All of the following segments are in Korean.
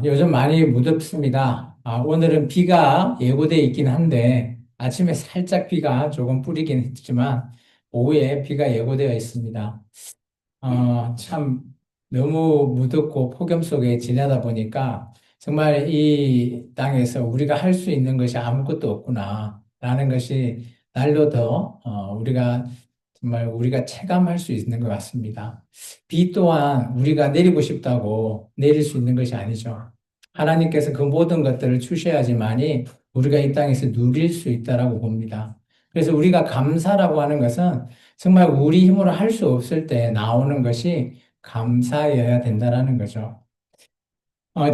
요즘 많이 무덥습니다. 오늘은 비가 예고돼 있긴 한데, 아침에 살짝 비가 조금 뿌리긴 했지만, 오후에 비가 예고되어 있습니다. 참, 너무 무덥고 폭염 속에 지내다 보니까, 정말 이 땅에서 우리가 할 수 있는 것이 아무것도 없구나, 라는 것이 날로 더, 정말 우리가 체감할 수 있는 것 같습니다. 비 또한 우리가 내리고 싶다고 내릴 수 있는 것이 아니죠. 하나님께서 그 모든 것들을 주셔야지만이 우리가 이 땅에서 누릴 수 있다라고 봅니다. 그래서 우리가 감사라고 하는 것은 정말 우리 힘으로 할 수 없을 때 나오는 것이 감사여야 된다라는 거죠.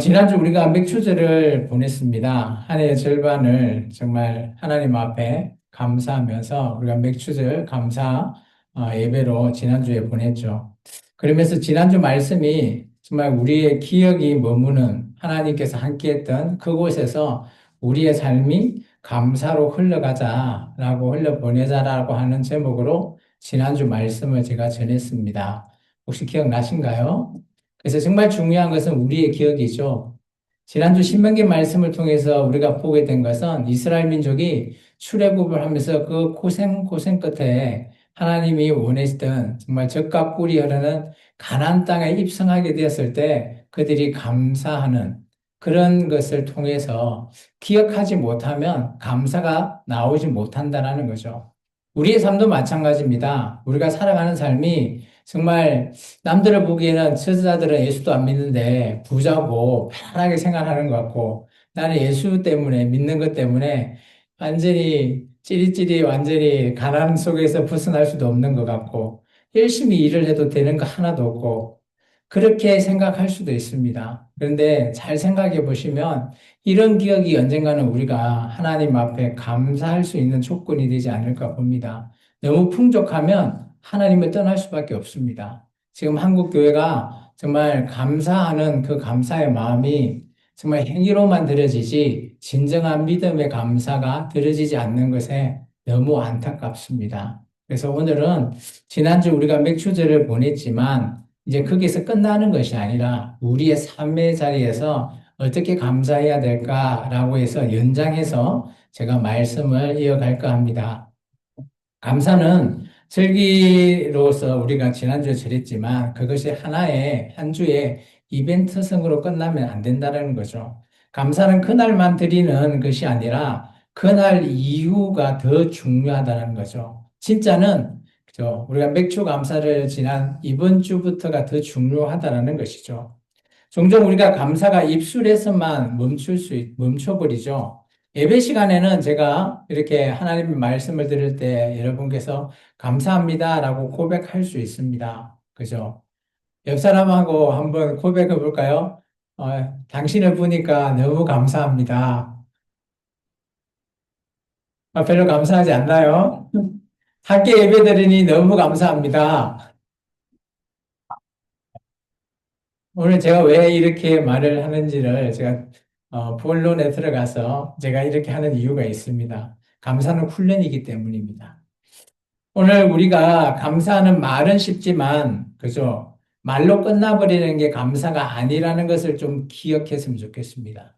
지난주 우리가 맥주제를 보냈습니다. 한 해의 절반을 정말 하나님 앞에 감사하면서 우리가 맥주절 감사 예배로 지난주에 보냈죠. 그러면서 지난주 말씀이 정말 우리의 기억이 머무는 하나님께서 함께했던 그곳에서 우리의 삶이 감사로 흘러가자라고 흘러보내자라고 하는 제목으로 지난주 말씀을 제가 전했습니다. 혹시 기억나신가요? 그래서 정말 중요한 것은 우리의 기억이죠. 지난주 신명기 말씀을 통해서 우리가 보게 된 것은 이스라엘 민족이 출애굽을 하면서 그 고생 끝에 하나님이 원하시던 정말 젖과 꿀이 흐르는 가나안 땅에 입성하게 되었을 때 그들이 감사하는 그런 것을 통해서 기억하지 못하면 감사가 나오지 못한다라는 거죠. 우리의 삶도 마찬가지입니다. 우리가 살아가는 삶이 정말 남들을 보기에는 처자들은 예수도 안 믿는데 부자고 편안하게 생활하는 것 같고 나는 예수 때문에 믿는 것 때문에 완전히 찌릿찌릿 완전히 가난 속에서 벗어날 수도 없는 것 같고 열심히 일을 해도 되는 거 하나도 없고 그렇게 생각할 수도 있습니다. 그런데 잘 생각해 보시면 이런 기억이 언젠가는 우리가 하나님 앞에 감사할 수 있는 조건이 되지 않을까 봅니다. 너무 풍족하면 하나님을 떠날 수밖에 없습니다. 지금 한국 교회가 정말 감사하는 그 감사의 마음이 정말 행위로만 드려지지 진정한 믿음의 감사가 드려지지 않는 것에 너무 안타깝습니다. 그래서 오늘은 지난주 우리가 맥주제를 보냈지만 이제 거기서 끝나는 것이 아니라 우리의 삶의 자리에서 어떻게 감사해야 될까라고 해서 연장해서 제가 말씀을 이어갈까 합니다. 감사는 절기로서 우리가 지난주에 절했지만 그것이 하나의 한 주의 이벤트성으로 끝나면 안 된다는 거죠. 감사는 그날만 드리는 것이 아니라 그날 이후가 더 중요하다는 거죠. 진짜는 그죠? 우리가 맥주 감사를 지난 이번 주부터가 더 중요하다는 것이죠. 종종 우리가 감사가 입술에서만 멈춰버리죠. 예배 시간에는 제가 이렇게 하나님의 말씀을 들을 때 여러분께서 감사합니다라고 고백할 수 있습니다. 그죠? 옆 사람하고 한번 고백해 볼까요? 당신을 보니까 너무 감사합니다. 별로 감사하지 않나요? 함께 예배 드리니 너무 감사합니다. 오늘 제가 왜 이렇게 말을 하는지를 제가 본론에 들어가서 제가 이렇게 하는 이유가 있습니다. 감사는 훈련이기 때문입니다. 오늘 우리가 감사하는 말은 쉽지만, 그죠? 말로 끝나버리는 게 감사가 아니라는 것을 좀 기억했으면 좋겠습니다.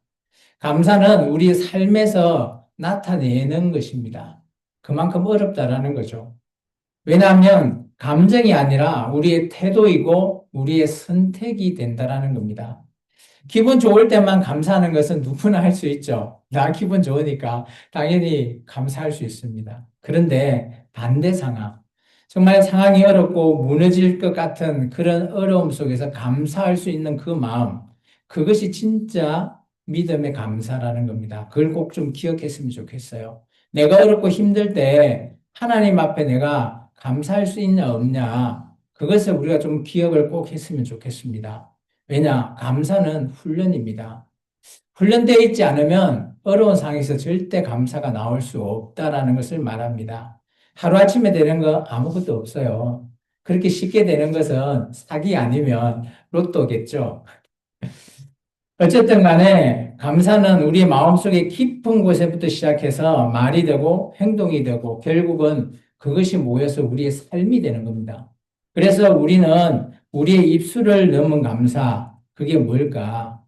감사는 우리 삶에서 나타내는 것입니다. 그만큼 어렵다라는 거죠. 왜냐하면 감정이 아니라 우리의 태도이고 우리의 선택이 된다라는 겁니다. 기분 좋을 때만 감사하는 것은 누구나 할 수 있죠. 나 기분 좋으니까 당연히 감사할 수 있습니다. 그런데 반대 상황, 정말 상황이 어렵고 무너질 것 같은 그런 어려움 속에서 감사할 수 있는 그 마음, 그것이 진짜 믿음의 감사라는 겁니다. 그걸 꼭 좀 기억했으면 좋겠어요. 내가 어렵고 힘들 때 하나님 앞에 내가 감사할 수 있냐 없냐, 그것을 우리가 좀 기억을 꼭 했으면 좋겠습니다. 왜냐? 감사는 훈련입니다. 훈련되어 있지 않으면 어려운 상황에서 절대 감사가 나올 수 없다라는 것을 말합니다. 하루아침에 되는 거 아무것도 없어요. 그렇게 쉽게 되는 것은 사기 아니면 로또겠죠. 어쨌든 간에 감사는 우리 마음속의 깊은 곳에부터 시작해서 말이 되고 행동이 되고 결국은 그것이 모여서 우리의 삶이 되는 겁니다. 그래서 우리는 우리의 입술을 넘은 감사, 그게 뭘까?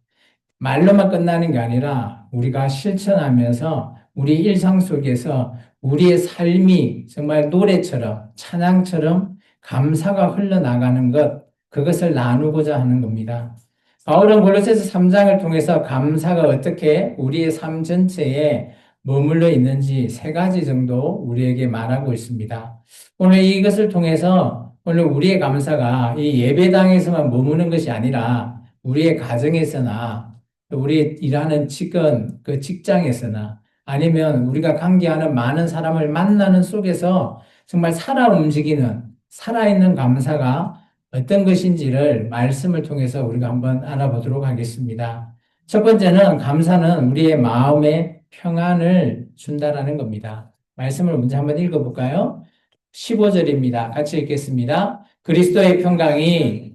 말로만 끝나는 게 아니라 우리가 실천하면서 우리 일상 속에서 우리의 삶이 정말 노래처럼, 찬양처럼 감사가 흘러나가는 것, 그것을 나누고자 하는 겁니다. 바울은 골로새서 3장을 통해서 감사가 어떻게 우리의 삶 전체에 머물러 있는지 세 가지 정도 우리에게 말하고 있습니다. 오늘 이것을 통해서 오늘 우리의 감사가 이 예배당에서만 머무는 것이 아니라 우리의 가정에서나 우리 일하는 그 직장에서나 아니면 우리가 관계하는 많은 사람을 만나는 속에서 정말 살아 움직이는 살아있는 감사가 어떤 것인지를 말씀을 통해서 우리가 한번 알아보도록 하겠습니다. 첫 번째는 감사는 우리의 마음에 평안을 준다라는 겁니다. 말씀을 먼저 한번 읽어볼까요? 15절입니다. 같이 읽겠습니다. 그리스도의 평강이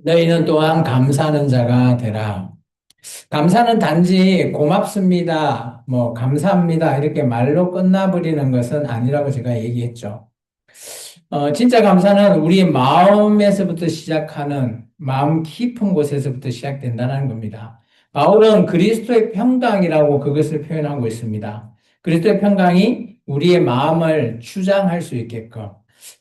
너희는 또한 감사하는 자가 되라. 감사는 단지 고맙습니다, 뭐, 감사합니다, 이렇게 말로 끝나버리는 것은 아니라고 제가 얘기했죠. 진짜 감사는 우리 마음에서부터 시작하는 마음 깊은 곳에서부터 시작된다는 겁니다. 바울은 그리스도의 평강이라고 그것을 표현하고 있습니다. 그리스도의 평강이 우리의 마음을 주장할 수 있게끔.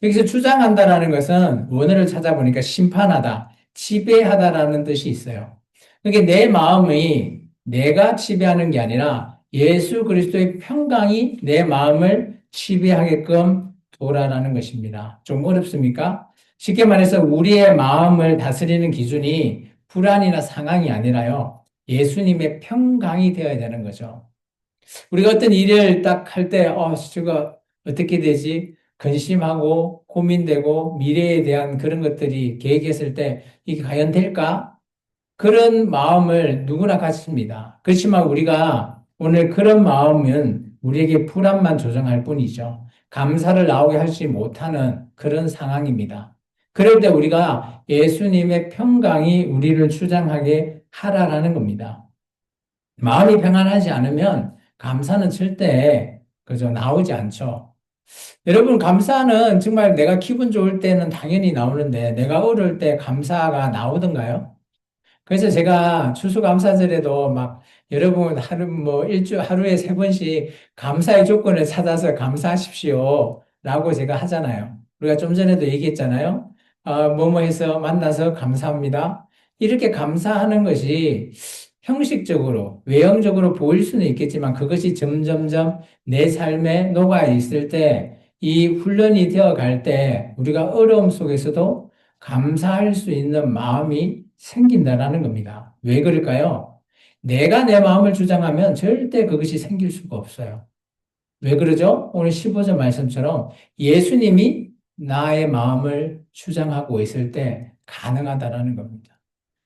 여기서 주장한다라는 것은 원어를 찾아보니까 심판하다, 지배하다라는 뜻이 있어요. 그게 내 마음이 내가 지배하는 게 아니라 예수 그리스도의 평강이 내 마음을 지배하게끔 도라라는 것입니다. 좀 어렵습니까? 쉽게 말해서 우리의 마음을 다스리는 기준이 불안이나 상황이 아니라요. 예수님의 평강이 되어야 되는 거죠. 우리가 어떤 일을 딱 할 때, 저거 어떻게 되지? 근심하고 고민되고 미래에 대한 그런 것들이 계획했을 때 이게 과연 될까? 그런 마음을 누구나 갖습니다. 그렇지만 우리가 오늘 그런 마음은 우리에게 불안만 조정할 뿐이죠. 감사를 나오게 하지 못하는 그런 상황입니다. 그럴 때 우리가 예수님의 평강이 우리를 주장하게 하라라는 겁니다. 마음이 평안하지 않으면 감사는 절대 그저 나오지 않죠. 여러분, 감사는 정말 내가 기분 좋을 때는 당연히 나오는데 내가 어려울 때 감사가 나오던가요? 그래서 제가 추수감사절에도 막 여러분 하루에 세 번씩 감사의 조건을 찾아서 감사하십시오 라고 제가 하잖아요. 우리가 좀 전에도 얘기했잖아요. 뭐뭐 해서 만나서 감사합니다. 이렇게 감사하는 것이 형식적으로, 외형적으로 보일 수는 있겠지만 그것이 점점점 내 삶에 녹아 있을 때 이 훈련이 되어 갈 때 우리가 어려움 속에서도 감사할 수 있는 마음이 생긴다라는 겁니다. 왜 그럴까요? 내가 내 마음을 주장하면 절대 그것이 생길 수가 없어요. 왜 그러죠? 오늘 15절 말씀처럼 예수님이 나의 마음을 주장하고 있을 때 가능하다라는 겁니다.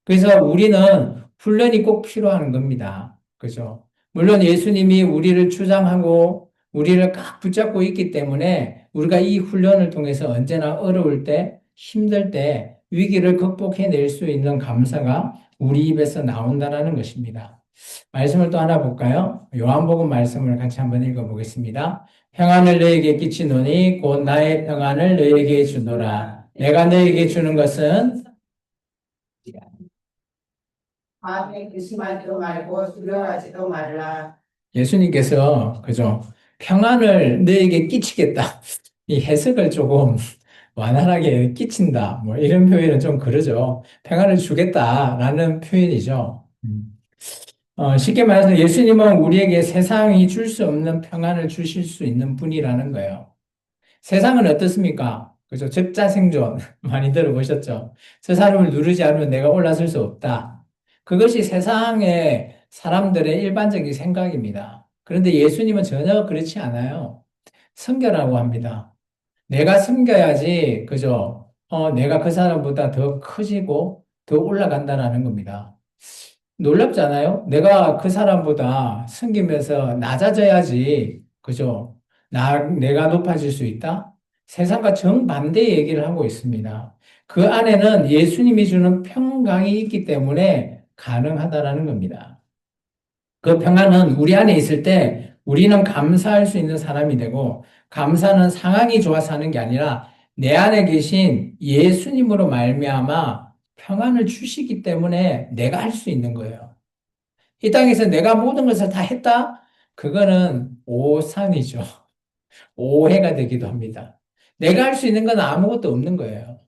그래서 우리는 훈련이 꼭 필요한 겁니다. 그죠? 물론 예수님이 우리를 주장하고 우리를 꽉 붙잡고 있기 때문에 우리가 이 훈련을 통해서 언제나 어려울 때, 힘들 때 위기를 극복해낼 수 있는 감사가 우리 입에서 나온다는 것입니다. 말씀을 또 하나 볼까요? 요한복음 말씀을 같이 한번 읽어보겠습니다. 평안을 너에게 끼치노니 곧 나의 평안을 너에게 주노라. 내가 너에게 주는 것은 마음에 근심하지도 말고 두려워하지도 말라. 예수님께서 그죠? 평안을 너에게 끼치겠다. 이 해석을 조금 완활하게 끼친다. 뭐 이런 표현은 좀 그러죠. 평안을 주겠다라는 표현이죠. 쉽게 말해서 예수님은 우리에게 세상이 줄 수 없는 평안을 주실 수 있는 분이라는 거예요. 세상은 어떻습니까? 그죠? 적자생존 많이 들어보셨죠? 저 사람을 누르지 않으면 내가 올라설 수 없다. 그것이 세상의 사람들의 일반적인 생각입니다. 그런데 예수님은 전혀 그렇지 않아요. 성결하고 합니다. 내가 섬겨야지, 그죠? 내가 그 사람보다 더 커지고 더 올라간다라는 겁니다. 놀랍지 않아요? 내가 그 사람보다 섬기면서 낮아져야지, 그죠? 내가 높아질 수 있다? 세상과 정반대의 얘기를 하고 있습니다. 그 안에는 예수님이 주는 평강이 있기 때문에 가능하다라는 겁니다. 그 평안은 우리 안에 있을 때 우리는 감사할 수 있는 사람이 되고, 감사는 상황이 좋아서 하는 게 아니라 내 안에 계신 예수님으로 말미암아 평안을 주시기 때문에 내가 할 수 있는 거예요. 이 땅에서 내가 모든 것을 다 했다? 그거는 오산이죠. 오해가 되기도 합니다. 내가 할 수 있는 건 아무것도 없는 거예요.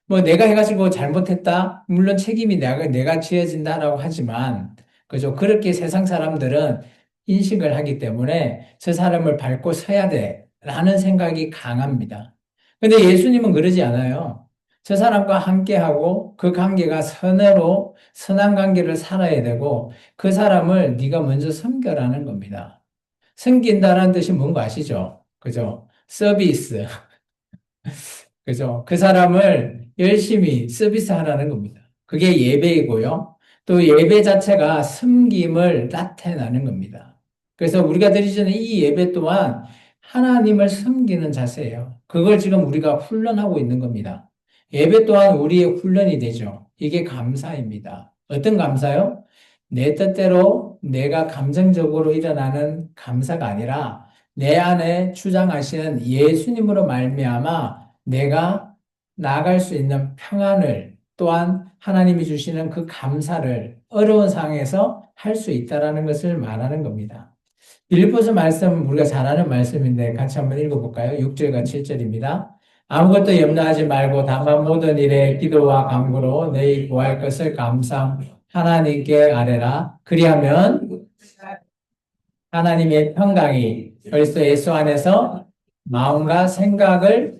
뭐 내가 해가지고 잘못했다? 물론 책임이 내가 지어진다라고 하지만, 그죠? 그렇게 세상 사람들은 인식을 하기 때문에 저 사람을 밟고 서야 돼. 라는 생각이 강합니다. 근데 예수님은 그러지 않아요. 저 사람과 함께하고 그 관계가 선으로 선한 관계를 살아야 되고 그 사람을 네가 먼저 섬겨라는 겁니다. 섬긴다는 뜻이 뭔가 아시죠? 그죠? 서비스. 그죠? 그 사람을 열심히 서비스하라는 겁니다. 그게 예배이고요. 또 예배 자체가 섬김을 나타내는 겁니다. 그래서 우리가 드리는 이 예배 또한 하나님을 섬기는 자세예요. 그걸 지금 우리가 훈련하고 있는 겁니다. 예배 또한 우리의 훈련이 되죠. 이게 감사입니다. 어떤 감사요? 내 뜻대로 내가 감정적으로 일어나는 감사가 아니라 내 안에 주장하시는 예수님으로 말미암아 내가 나아갈 수 있는 평안을 또한 하나님이 주시는 그 감사를 어려운 상황에서 할 수 있다라는 것을 말하는 겁니다. 빌립보서 말씀 우리가 잘 아는 말씀인데 같이 한번 읽어볼까요? 6절과 7절입니다. 아무것도 염려하지 말고 다만 모든 일에 기도와 간구로 너희 구할 것을 감사 하나님께 아뢰라. 그리하면 하나님의 평강이 그리스도 예수 안에서 마음과 생각을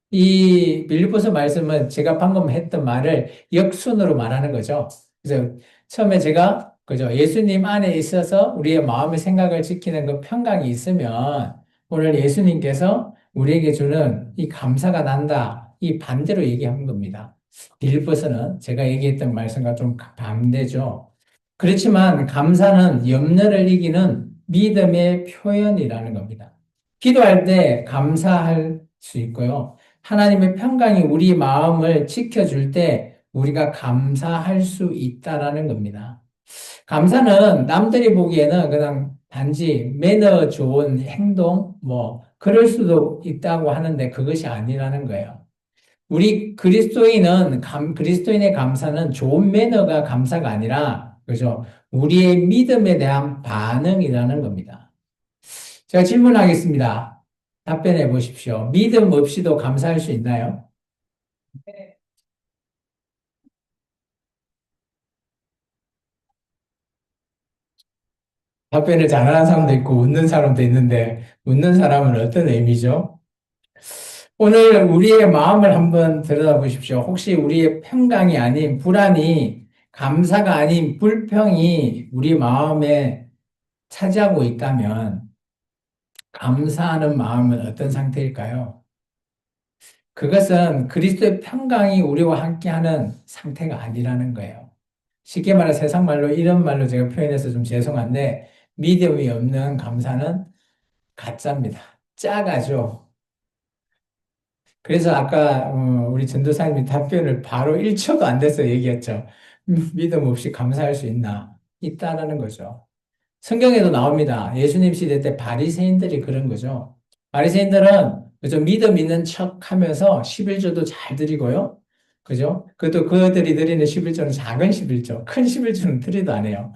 이 빌립보서 말씀은 제가 방금 했던 말을 역순으로 말하는 거죠. 그래서 처음에 제가 그죠 예수님 안에 있어서 우리의 마음의 생각을 지키는 그 평강이 있으면 오늘 예수님께서 우리에게 주는 이 감사가 난다. 이 반대로 얘기한 겁니다. 빌립보서는 제가 얘기했던 말씀과 좀 반대죠. 그렇지만 감사는 염려를 이기는 믿음의 표현이라는 겁니다. 기도할 때 감사할 수 있고요. 하나님의 평강이 우리 마음을 지켜줄 때 우리가 감사할 수 있다라는 겁니다. 감사는 남들이 보기에는 그냥 단지 매너 좋은 행동, 뭐, 그럴 수도 있다고 하는데 그것이 아니라는 거예요. 우리 그리스도인의 감사는 좋은 매너가 감사가 아니라, 그죠? 우리의 믿음에 대한 반응이라는 겁니다. 제가 질문하겠습니다. 답변해 보십시오. 믿음 없이도 감사할 수 있나요? 답변을 잘하는 사람도 있고 웃는 사람도 있는데 웃는 사람은 어떤 의미죠? 오늘 우리의 마음을 한번 들여다보십시오. 혹시 우리의 평강이 아닌 불안이 감사가 아닌 불평이 우리 마음에 차지하고 있다면 감사하는 마음은 어떤 상태일까요? 그것은 그리스도의 평강이 우리와 함께하는 상태가 아니라는 거예요. 쉽게 말해 세상 말로 이런 말로 제가 표현해서 좀 죄송한데 믿음이 없는 감사는 가짜입니다. 짜가죠. 그래서 아까 우리 전도사님이 답변을 바로 1초도 안 돼서 얘기했죠. 믿음 없이 감사할 수 있나? 있다라는 거죠. 성경에도 나옵니다. 예수님 시대 때 바리새인들이 그런 거죠. 바리새인들은 그죠? 믿음 있는 척 하면서 11조도 잘 드리고요. 그죠? 그것도 그들이 드리는 11조는 작은 11조, 큰 11조는 드리도 안 해요.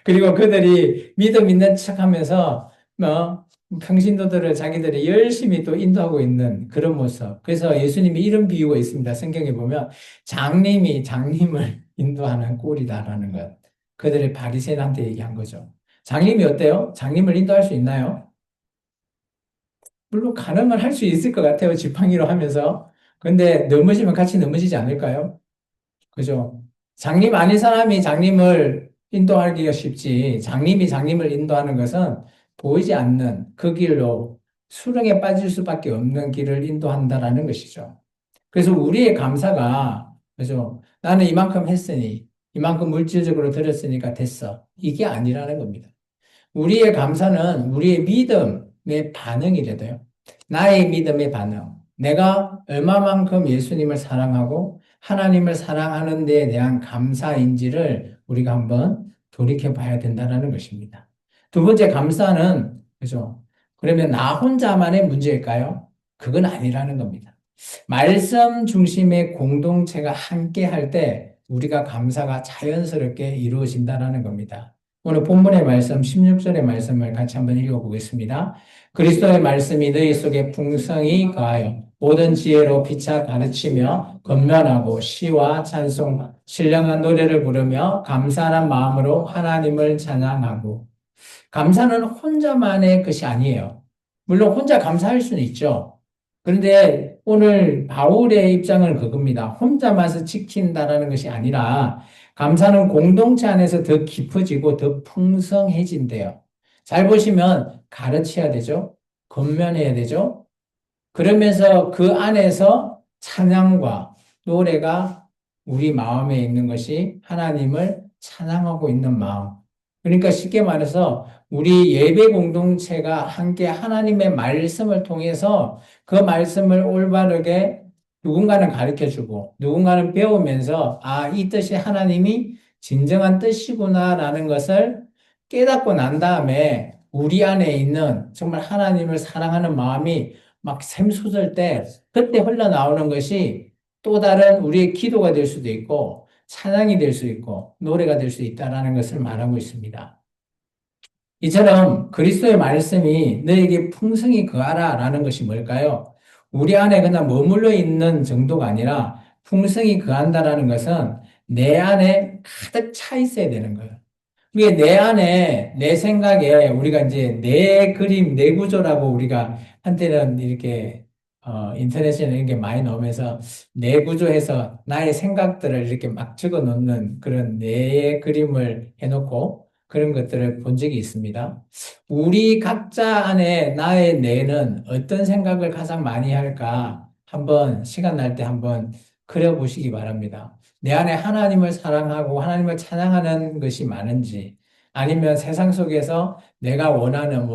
그리고 그들이 믿음 있는 척 하면서, 평신도들을 자기들이 열심히 또 인도하고 있는 그런 모습. 그래서 예수님이 이런 비유가 있습니다. 성경에 보면, 장님이 장님을 인도하는 꼴이다라는 것. 그들이 바리새인한테 얘기한 거죠. 장님이 어때요? 장님을 인도할 수 있나요? 물론 가능은 할 수 있을 것 같아요. 지팡이로 하면서. 근데 넘어지면 같이 넘어지지 않을까요? 그죠? 장님 아닌 사람이 장님을 인도하기가 쉽지. 장님이 장님을 인도하는 것은 보이지 않는 그 길로 수렁에 빠질 수밖에 없는 길을 인도한다라는 것이죠. 그래서 우리의 감사가, 그죠? 나는 이만큼 했으니, 이만큼 물질적으로 들였으니까 됐어. 이게 아니라는 겁니다. 우리의 감사는 우리의 믿음의 반응이래 돼요. 나의 믿음의 반응. 내가 얼마만큼 예수님을 사랑하고 하나님을 사랑하는 데에 대한 감사인지를 우리가 한번 돌이켜 봐야 된다는 것입니다. 두 번째 감사는, 그죠? 그러면 나 혼자만의 문제일까요? 그건 아니라는 겁니다. 말씀 중심의 공동체가 함께 할 때 우리가 감사가 자연스럽게 이루어진다는 겁니다. 오늘 본문의 말씀 16절의 말씀을 같이 한번 읽어보겠습니다. 그리스도의 말씀이 너희 속에 풍성히 거하여 모든 지혜로 피차 가르치며 건면하고 시와 찬송, 신령한 노래를 부르며 감사하는 마음으로 하나님을 찬양하고 감사는 혼자만의 것이 아니에요. 물론 혼자 감사할 수는 있죠. 그런데 오늘 바울의 입장은 그겁니다. 혼자만서 지킨다라는 것이 아니라 감사는 공동체 안에서 더 깊어지고 더 풍성해진대요. 잘 보시면 가르쳐야 되죠. 건면해야 되죠. 그러면서 그 안에서 찬양과 노래가 우리 마음에 있는 것이 하나님을 찬양하고 있는 마음. 그러니까 쉽게 말해서 우리 예배 공동체가 함께 하나님의 말씀을 통해서 그 말씀을 올바르게 누군가는 가르쳐 주고 누군가는 배우면서 아, 이 뜻이 하나님이 진정한 뜻이구나라는 것을 깨닫고 난 다음에 우리 안에 있는 정말 하나님을 사랑하는 마음이 막 샘솟을 때 그때 흘러나오는 것이 또 다른 우리의 기도가 될 수도 있고 찬양이 될 수 있고 노래가 될 수 있다라는 것을 말하고 있습니다. 이처럼 그리스도의 말씀이 너에게 풍성히 거하라라는 것이 뭘까요? 우리 안에 그냥 머물러 있는 정도가 아니라 풍성히 거한다라는 것은 내 안에 가득 차 있어야 되는 거예요. 이게 내 안에, 내 생각에 우리가 이제 내 그림, 내 구조라고 우리가 한때는 이렇게, 인터넷에 이런 게 많이 나오면서 내 구조해서 나의 생각들을 이렇게 막 적어 놓는 그런 내 그림을 해놓고 그런 것들을 본 적이 있습니다. 우리 각자 안에 나의 뇌는 어떤 생각을 가장 많이 할까? 한번 시간 날 때 한번 그려보시기 바랍니다. 내 안에 하나님을 사랑하고 하나님을 찬양하는 것이 많은지, 아니면 세상 속에서 내가 원하는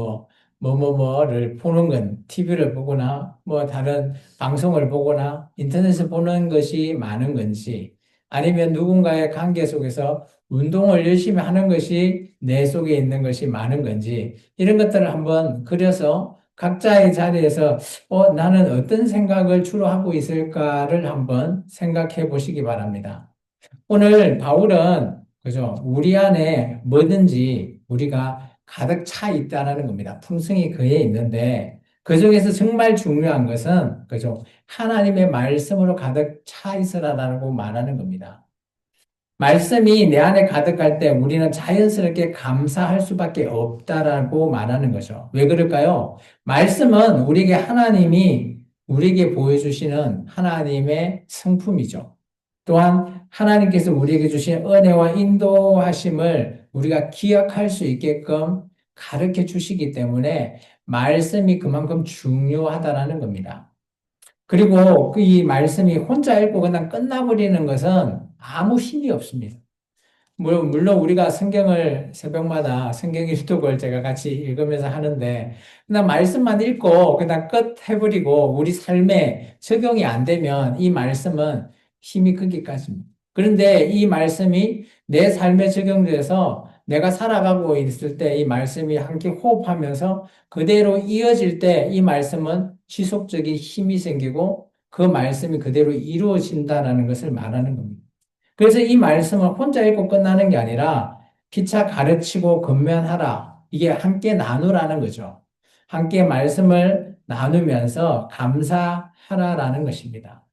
뭐를 보는 건, TV를 보거나, 뭐 다른 방송을 보거나, 인터넷을 보는 것이 많은 건지, 아니면 누군가의 관계 속에서 운동을 열심히 하는 것이 내 속에 있는 것이 많은 건지, 이런 것들을 한번 그려서 각자의 자리에서 나는 어떤 생각을 주로 하고 있을까를 한번 생각해 보시기 바랍니다. 오늘 바울은 그죠? 우리 안에 뭐든지 우리가 가득 차 있다라는 겁니다. 풍성이 그에 있는데 그 중에서 정말 중요한 것은 그죠? 하나님의 말씀으로 가득 차 있으라라고 말하는 겁니다. 말씀이 내 안에 가득할 때 우리는 자연스럽게 감사할 수밖에 없다라고 말하는 거죠. 왜 그럴까요? 말씀은 우리에게 하나님이 우리에게 보여주시는 하나님의 성품이죠. 또한 하나님께서 우리에게 주신 은혜와 인도하심을 우리가 기억할 수 있게끔 가르쳐 주시기 때문에 말씀이 그만큼 중요하다라는 겁니다. 그리고 그 이 말씀이 혼자 읽고 그냥 끝나버리는 것은 아무 힘이 없습니다. 물론 우리가 성경을 새벽마다 성경 일독을 제가 같이 읽으면서 하는데 그냥 말씀만 읽고 그냥 끝 해버리고 우리 삶에 적용이 안 되면 이 말씀은 힘이 크기까지입니다. 그런데 이 말씀이 내 삶에 적용돼서 내가 살아가고 있을 때 이 말씀이 함께 호흡하면서 그대로 이어질 때 이 말씀은 지속적인 힘이 생기고 그 말씀이 그대로 이루어진다라는 것을 말하는 겁니다. 그래서 이 말씀을 혼자 읽고 끝나는 게 아니라 피차 가르치고 권면하라. 이게 함께 나누라는 거죠. 함께 말씀을 나누면서 감사하라라는 것입니다.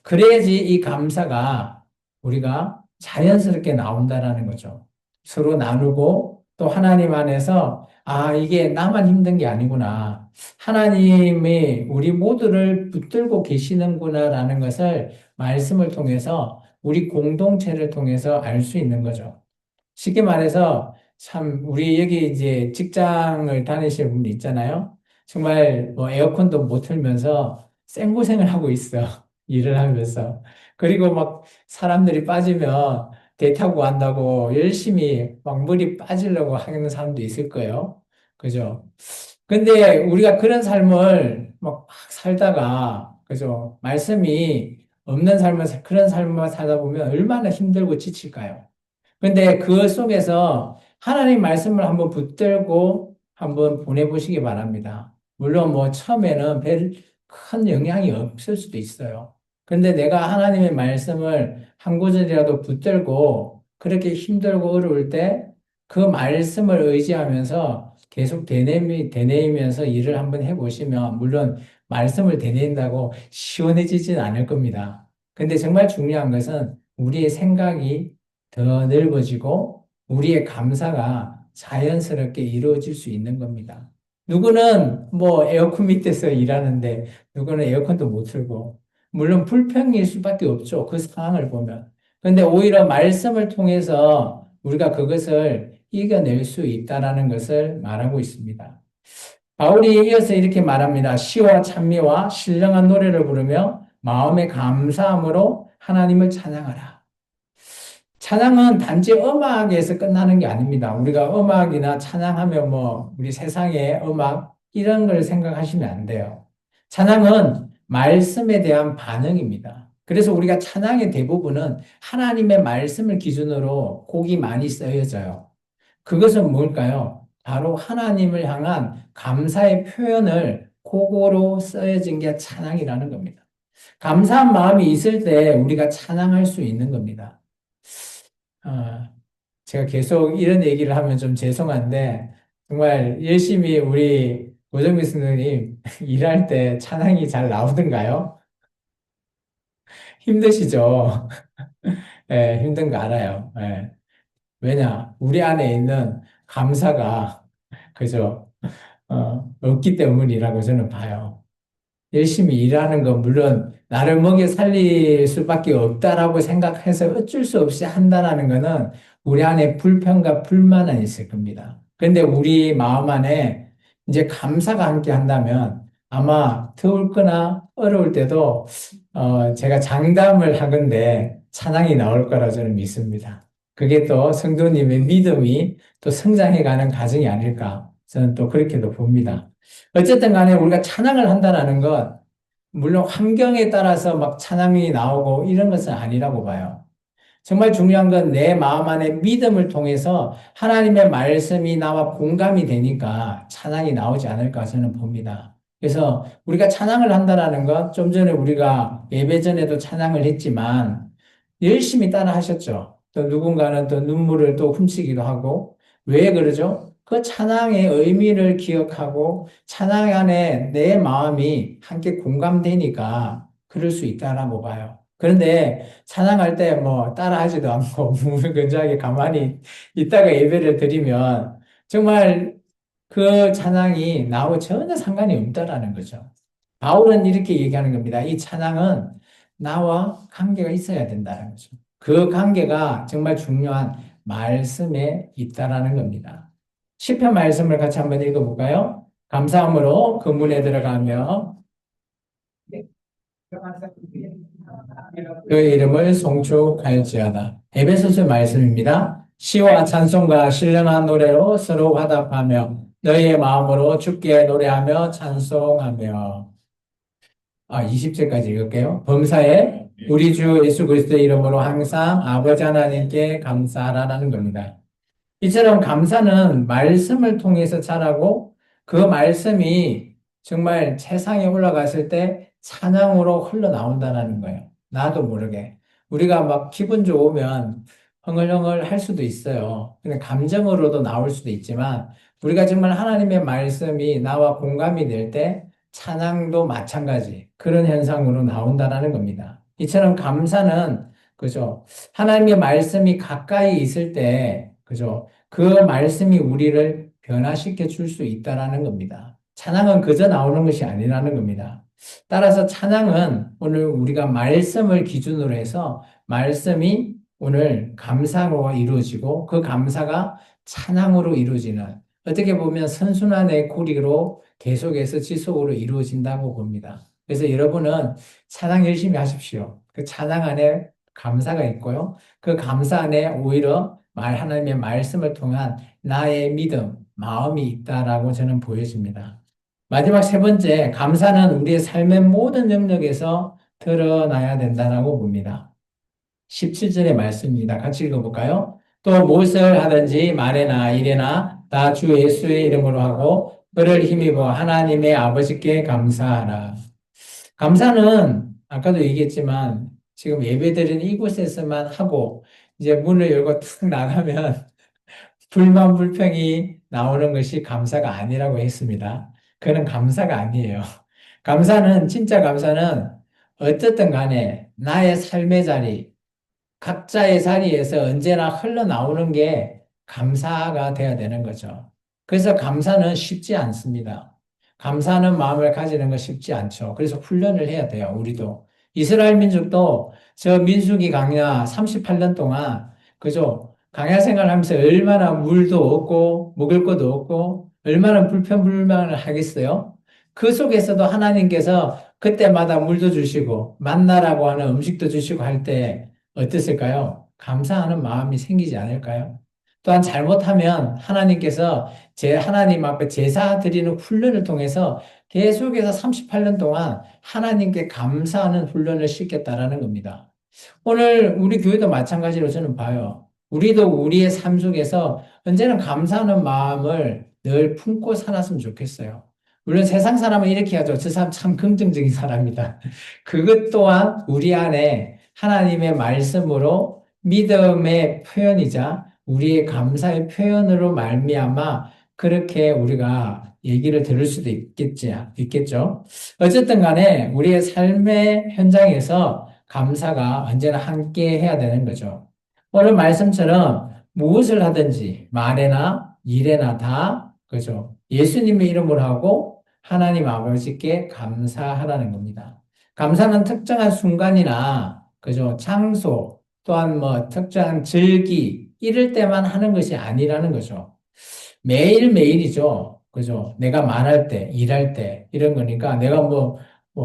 그래야지 이 감사가 우리가 자연스럽게 나온다라는 거죠. 서로 나누고 또 하나님 안에서 아, 이게 나만 힘든 게 아니구나. 하나님이 우리 모두를 붙들고 계시는구나라는 것을 말씀을 통해서 우리 공동체를 통해서 알 수 있는 거죠. 쉽게 말해서 참 우리 여기 이제 직장을 다니시는 분이 있잖아요. 정말 뭐 에어컨도 못 틀면서 생고생을 하고 있어. 일을 하면서. 그리고 막 사람들이 빠지면 대타고 한다고 열심히 막 물이 빠지려고 하는 사람도 있을 거예요. 그죠? 근데 우리가 그런 삶을 막 살다가, 그죠? 말씀이 없는 삶을, 그런 삶을 살다 보면 얼마나 힘들고 지칠까요? 근데 그 속에서 하나님 말씀을 한번 붙들고 한번 보내보시기 바랍니다. 물론 뭐 처음에는 큰 영향이 없을 수도 있어요. 근데 내가 하나님의 말씀을 한 구절이라도 붙들고 그렇게 힘들고 어려울 때 그 말씀을 의지하면서 계속 되뇌이면서 일을 한번 해보시면 물론 말씀을 되뇌인다고 시원해지진 않을 겁니다. 근데 정말 중요한 것은 우리의 생각이 더 넓어지고 우리의 감사가 자연스럽게 이루어질 수 있는 겁니다. 누구는 뭐 에어컨 밑에서 일하는데 누구는 에어컨도 못 틀고 물론 불평일 수밖에 없죠. 그 상황을 보면. 근데 오히려 말씀을 통해서 우리가 그것을 이겨낼 수 있다라는 것을 말하고 있습니다. 바울이 이어서 이렇게 말합니다. 시와 찬미와 신령한 노래를 부르며 마음의 감사함으로 하나님을 찬양하라. 찬양은 단지 음악에서 끝나는 게 아닙니다. 우리가 음악이나 찬양하면 뭐 우리 세상의 음악 이런 걸 생각하시면 안 돼요. 찬양은 말씀에 대한 반응입니다. 그래서 우리가 찬양의 대부분은 하나님의 말씀을 기준으로 곡이 많이 쓰여져요. 그것은 뭘까요? 바로 하나님을 향한 감사의 표현을 곡으로 쓰여진 게 찬양이라는 겁니다. 감사한 마음이 있을 때 우리가 찬양할 수 있는 겁니다. 아, 제가 계속 이런 얘기를 하면 좀 죄송한데, 정말 열심히 우리 고정미 선생님 일할 때 찬양이 잘 나오던가요? 힘드시죠? 예, 힘든 거 알아요. 예. 왜냐? 우리 안에 있는 감사가, 그죠? 없기 때문이라고 저는 봐요. 열심히 일하는 건 물론 나를 먹여 살릴 수밖에 없다라고 생각해서 어쩔 수 없이 한다는 거는 우리 안에 불평과 불만은 있을 겁니다. 그런데 우리 마음 안에 이제 감사가 함께 한다면 아마 더울 거나 어려울 때도 제가 장담을 하건대 찬양이 나올 거라 저는 믿습니다. 그게 또 성도님의 믿음이 또 성장해 가는 과정이 아닐까 저는 또 그렇게도 봅니다. 어쨌든 간에 우리가 찬양을 한다는 것, 물론 환경에 따라서 막 찬양이 나오고 이런 것은 아니라고 봐요. 정말 중요한 건 내 마음 안에 믿음을 통해서 하나님의 말씀이 나와 공감이 되니까 찬양이 나오지 않을까 저는 봅니다. 그래서 우리가 찬양을 한다는 것, 좀 전에 우리가 예배 전에도 찬양을 했지만 열심히 따라 하셨죠. 또 누군가는 또 눈물을 또 훔치기도 하고 왜 그러죠? 그 찬양의 의미를 기억하고 찬양 안에 내 마음이 함께 공감되니까 그럴 수 있다라고 봐요. 그런데 찬양할 때 뭐 따라하지도 않고 무근무근하게 가만히 있다가 예배를 드리면 정말 그 찬양이 나하고 전혀 상관이 없다라는 거죠. 바울은 이렇게 얘기하는 겁니다. 이 찬양은 나와 관계가 있어야 된다는 거죠. 그 관계가 정말 중요한 말씀에 있다라는 겁니다. 시편 말씀을 같이 한번 읽어볼까요? 감사함으로 그 문에 들어가며 그 이름을 송축할지어다. 에베소서 말씀입니다. 시와 찬송과 신령한 노래로 서로 화답하며 너희의 마음으로 주께 노래하며 찬송하며 20절까지 읽을게요. 범사에 우리 주 예수 그리스도의 이름으로 항상 아버지 하나님께 감사하라는 겁니다. 이처럼 감사는 말씀을 통해서 자라고 그 말씀이 정말 세상에 올라갔을 때 찬양으로 흘러나온다는 거예요. 나도 모르게. 우리가 막 기분 좋으면 흥얼흥얼 할 수도 있어요. 근데 감정으로도 나올 수도 있지만 우리가 정말 하나님의 말씀이 나와 공감이 될 때 찬양도 마찬가지 그런 현상으로 나온다는 겁니다. 이처럼 감사는 그죠? 하나님의 말씀이 가까이 있을 때 그죠? 그 말씀이 우리를 변화시켜 줄 수 있다라는 겁니다. 찬양은 그저 나오는 것이 아니라는 겁니다. 따라서 찬양은 오늘 우리가 말씀을 기준으로 해서 말씀이 오늘 감사로 이루어지고 그 감사가 찬양으로 이루어지는 어떻게 보면 선순환의 고리로 계속해서 지속으로 이루어진다고 봅니다. 그래서 여러분은 찬양 열심히 하십시오. 그 찬양 안에 감사가 있고요. 그 감사 안에 오히려 하나님의 말씀을 통한 나의 믿음, 마음이 있다라고 저는 보여집니다. 마지막 세 번째, 감사는 우리의 삶의 모든 영역에서 드러나야 된다라고 봅니다. 17절의 말씀입니다. 같이 읽어볼까요? 또 무엇을 하든지 말에나 일에나 다 주 예수의 이름으로 하고 그를 힘입어 하나님의 아버지께 감사하라. 감사는 아까도 얘기했지만 지금 예배드리는 이곳에서만 하고 이제 문을 열고 탁 나가면 불만 불평이 나오는 것이 감사가 아니라고 했습니다. 그는 감사가 아니에요. 감사는 진짜 감사는 어쨌든 간에 나의 삶의 자리, 각자의 자리에서 언제나 흘러나오는 게 감사가 돼야 되는 거죠. 그래서 감사는 쉽지 않습니다. 감사하는 마음을 가지는 건 쉽지 않죠. 그래서 훈련을 해야 돼요, 우리도. 이스라엘 민족도 저 민수기 광야 38년 동안, 그죠? 광야 생활하면서 얼마나 물도 없고, 먹을 것도 없고, 얼마나 불평불만을 하겠어요? 그 속에서도 하나님께서 그때마다 물도 주시고, 만나라고 하는 음식도 주시고 할때 어땠을까요? 감사하는 마음이 생기지 않을까요? 또한 잘못하면 하나님께서 제 하나님 앞에 제사 드리는 훈련을 통해서 계속해서 38년 동안 하나님께 감사하는 훈련을 시켰다라는 겁니다. 오늘 우리 교회도 마찬가지로 저는 봐요. 우리도 우리의 삶 속에서 언제나 감사하는 마음을 늘 품고 살았으면 좋겠어요. 물론 세상 사람은 이렇게 하죠. 저 사람 참 긍정적인 사람이다. 그것 또한 우리 안에 하나님의 말씀으로 믿음의 표현이자 우리의 감사의 표현으로 말미암아 그렇게 우리가 얘기를 들을 수도 있겠죠. 어쨌든 간에 우리의 삶의 현장에서 감사가 언제나 함께 해야 되는 거죠. 오늘 말씀처럼 무엇을 하든지 말에나 일에나 다 그죠. 예수님의 이름으로 하고 하나님 아버지께 감사하라는 겁니다. 감사는 특정한 순간이나 그죠. 장소 또한 뭐 특정한 절기 이럴 때만 하는 것이 아니라는 거죠. 매일매일이죠. 그죠? 내가 말할 때, 일할 때, 이런 거니까 내가 뭐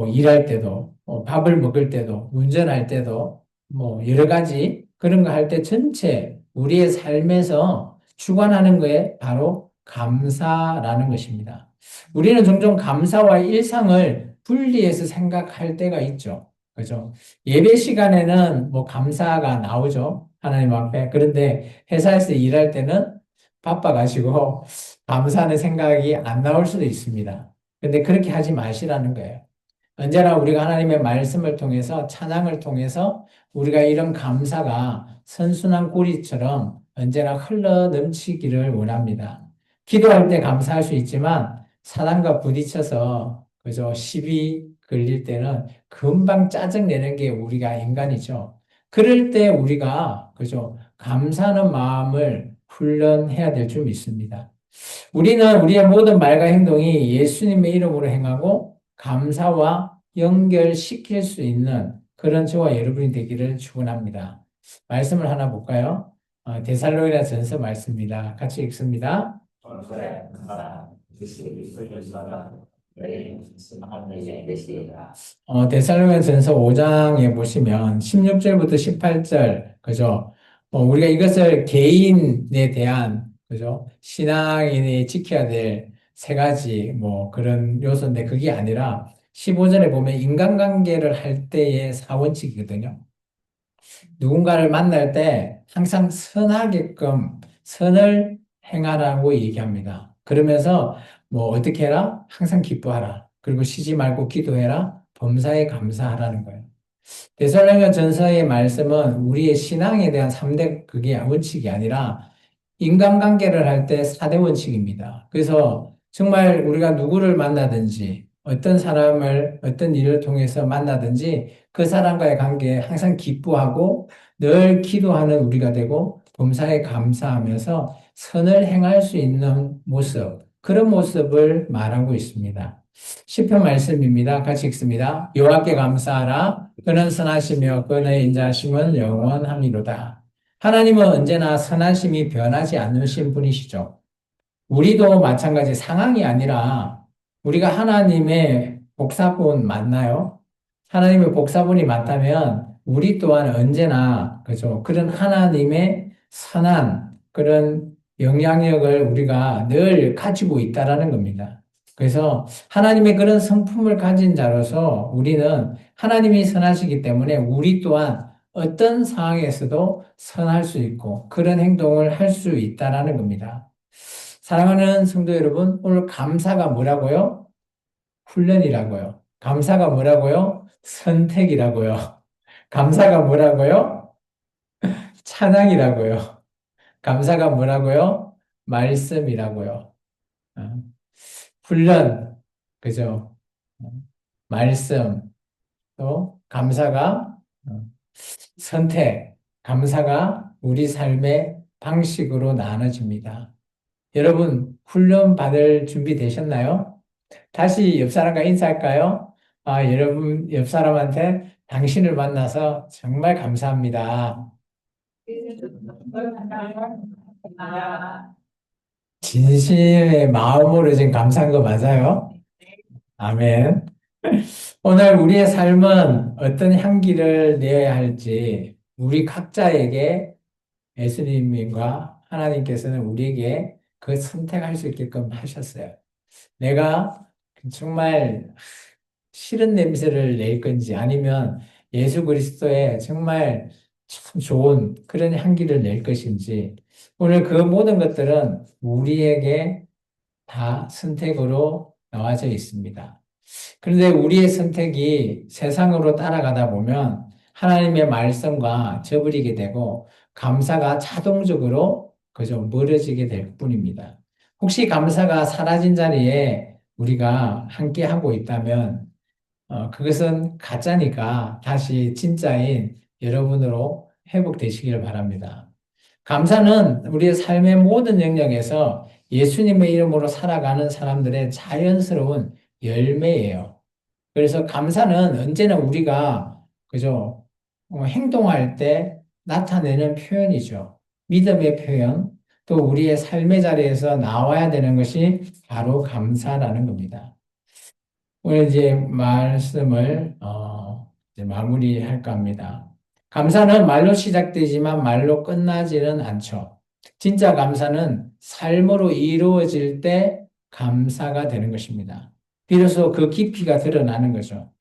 일할 때도, 밥을 먹을 때도, 운전할 때도, 뭐 여러 가지 그런 거 할 때 전체 우리의 삶에서 주관하는 거에 바로 감사라는 것입니다. 우리는 종종 감사와 일상을 분리해서 생각할 때가 있죠. 그죠? 예배 시간에는 뭐 감사가 나오죠. 하나님 앞에. 그런데 회사에서 일할 때는 바빠가지고 감사하는 생각이 안 나올 수도 있습니다. 근데 그렇게 하지 마시라는 거예요. 언제나 우리가 하나님의 말씀을 통해서 찬양을 통해서 우리가 이런 감사가 선순환 고리처럼 언제나 흘러 넘치기를 원합니다. 기도할 때 감사할 수 있지만 사단과 부딪혀서 그저 시비 걸릴 때는 금방 짜증 내는 게 우리가 인간이죠. 그럴 때 우리가 그저 감사하는 마음을 훈련해야 될 줄 믿습니다. 우리는 우리의 모든 말과 행동이 예수님의 이름으로 행하고 감사와 연결시킬 수 있는 그런 저와 여러분이 되기를 축원합니다. 말씀을 하나 볼까요? 데살로니가 전서 말씀입니다. 같이 읽습니다. 데살로니가 전서 5장에 보시면 16절부터 18절, 그죠? 우리가 이것을 개인에 대한, 그죠? 신앙인이 지켜야 될 세 가지, 뭐, 그런 요소인데, 그게 아니라 15절에 보면 인간관계를 할 때의 사원칙이거든요. 누군가를 만날 때 항상 선하게끔 선을 행하라고 얘기합니다. 그러면서 뭐 어떻게 해라? 항상 기뻐하라. 그리고 쉬지 말고 기도해라. 범사에 감사하라는 거예요. 데살로니가 전서의 말씀은 우리의 신앙에 대한 3대 그게 원칙이 아니라 인간관계를 할 때 4대 원칙입니다. 그래서 정말 우리가 누구를 만나든지 어떤 사람을 어떤 일을 통해서 만나든지 그 사람과의 관계에 항상 기뻐하고 늘 기도하는 우리가 되고 범사에 감사하면서 선을 행할 수 있는 모습, 그런 모습을 말하고 있습니다. 시편 말씀입니다. 같이 읽습니다. 여호와께 감사하라. 그는 선하시며 그의 인자심은 영원함이로다. 하나님은 언제나 선하심이 변하지 않으신 분이시죠. 우리도 마찬가지 상황이 아니라 우리가 하나님의 복사본 맞나요? 하나님의 복사본이 맞다면 우리 또한 언제나 그죠? 그런 하나님의 선한 그런 영향력을 우리가 늘 가지고 있다라는 겁니다. 그래서 하나님의 그런 성품을 가진 자로서 우리는 하나님이 선하시기 때문에 우리 또한 어떤 상황에서도 선할 수 있고 그런 행동을 할 수 있다라는 겁니다. 사랑하는 성도 여러분, 오늘 감사가 뭐라고요? 훈련이라고요. 감사가 뭐라고요? 선택이라고요. 감사가 뭐라고요? 찬양이라고요. 감사가 뭐라고요? 말씀이라고요. 어, 훈련, 그죠? 어, 말씀, 또 감사가 어, 선택, 감사가 우리 삶의 방식으로 나눠집니다. 여러분, 훈련 받을 준비 되셨나요? 다시 옆 사람과 인사할까요? 여러분, 옆 사람한테 당신을 만나서 정말 감사합니다. 진심의 마음으로 지금 감사한 거 맞아요? 아멘. 오늘 우리의 삶은 어떤 향기를 내어야 할지 우리 각자에게 예수님과 하나님께서는 우리에게 그 선택할 수 있게끔 하셨어요. 내가 정말 싫은 냄새를 낼 건지 아니면 예수 그리스도의 정말 참 좋은 그런 향기를 낼 것인지 오늘 그 모든 것들은 우리에게 다 선택으로 나와져 있습니다. 그런데 우리의 선택이 세상으로 따라가다 보면 하나님의 말씀과 저버리게 되고 감사가 자동적으로 그저 멀어지게 될 뿐입니다. 혹시 감사가 사라진 자리에 우리가 함께 하고 있다면 그것은 가짜니까 다시 진짜인 여러분으로 회복되시기를 바랍니다. 감사는 우리의 삶의 모든 영역에서 예수님의 이름으로 살아가는 사람들의 자연스러운 열매예요. 그래서 감사는 언제나 우리가 그죠? 행동할 때 나타내는 표현이죠. 믿음의 표현, 또 우리의 삶의 자리에서 나와야 되는 것이 바로 감사라는 겁니다. 오늘 이제 말씀을 이제 마무리할까 합니다. 감사는 말로 시작되지만 말로 끝나지는 않죠. 진짜 감사는 삶으로 이루어질 때 감사가 되는 것입니다. 비로소 그 깊이가 드러나는 거죠.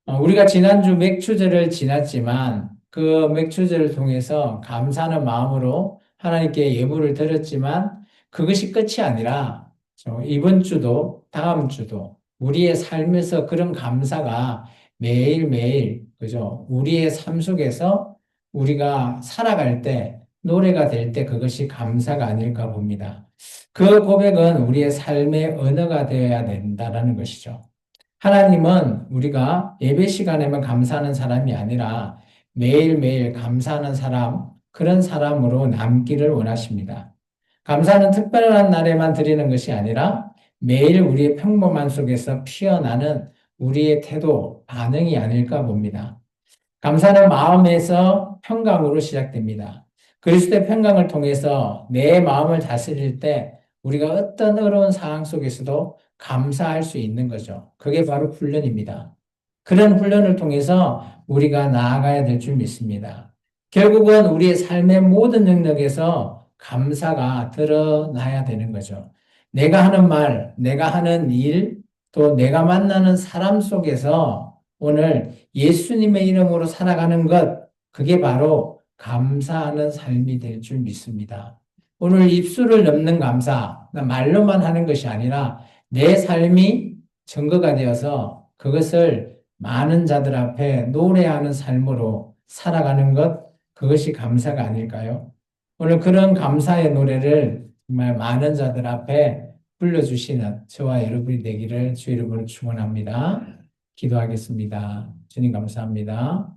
우리가 지난주 맥주절을 지났지만 그 맥주절을 통해서 감사하는 마음으로 하나님께 예물을 드렸지만 그것이 끝이 아니라 이번 주도 다음 주도 우리의 삶에서 그런 감사가 매일매일 그죠? 우리의 삶 속에서 우리가 살아갈 때 노래가 될 때 그것이 감사가 아닐까 봅니다. 그 고백은 우리의 삶의 언어가 되어야 된다라는 것이죠. 하나님은 우리가 예배 시간에만 감사하는 사람이 아니라 매일매일 감사하는 사람, 그런 사람으로 남기를 원하십니다. 감사는 특별한 날에만 드리는 것이 아니라 매일 우리의 평범한 속에서 피어나는 우리의 태도, 반응이 아닐까 봅니다. 감사는 마음에서 평강으로 시작됩니다. 그리스도의 평강을 통해서 내 마음을 다스릴 때 우리가 어떤 어려운 상황 속에서도 감사할 수 있는 거죠. 그게 바로 훈련입니다. 그런 훈련을 통해서 우리가 나아가야 될 줄 믿습니다. 결국은 우리의 삶의 모든 영역에서 감사가 드러나야 되는 거죠. 내가 하는 말, 내가 하는 일, 또 내가 만나는 사람 속에서 오늘 예수님의 이름으로 살아가는 것, 그게 바로 감사하는 삶이 될 줄 믿습니다. 오늘 입술을 넘는 감사, 말로만 하는 것이 아니라 내 삶이 증거가 되어서 그것을 많은 자들 앞에 노래하는 삶으로 살아가는 것, 그것이 감사가 아닐까요? 오늘 그런 감사의 노래를 정말 많은 자들 앞에 불러주시는 저와 여러분이 되기를 주 이름으로 축원합니다. 기도하겠습니다. 주님 감사합니다.